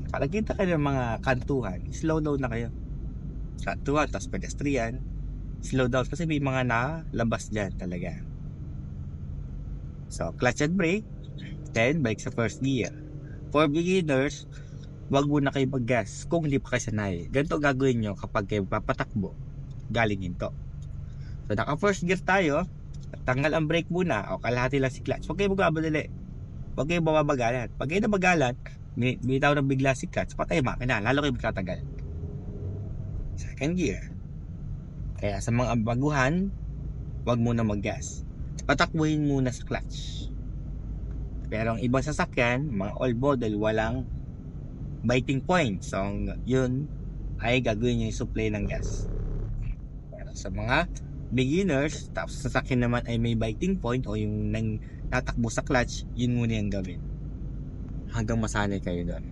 Pag nakita kayo ng mga kantuhan, slow down na kayo. Kantuhan, tapos pedestrian, slow down kasi may mga nalabas dyan talaga. So, clutch and brake, then balik sa first gear. For beginners, wag muna kayo mag-gas kung hindi pa kayo sanay. Ganito gagawin nyo kapag kayo papatakbo galing hinto. So, naka first gear tayo, tanggal ang brake muna o kalahati lang si clutch. Huwag kayo magbamadali. Huwag kayo babagalan. Pag kayo nabagalan, bitaw na bigla si clutch, patay makina, lalo kayo magtatagal. Second gear. Kaya sa mga baguhan, huwag muna mag-gas. Patakbuhin muna sa clutch. Pero ang ibang sasakyan, mga old model, walang biting point. So, yun ay gagawin nyo yung supply ng gas. Pero sa mga beginners, tapos sasakyan naman ay may biting point o yung nang tatakbo sa clutch, yun muna yung gawin. Hanggang masanay kayo doon.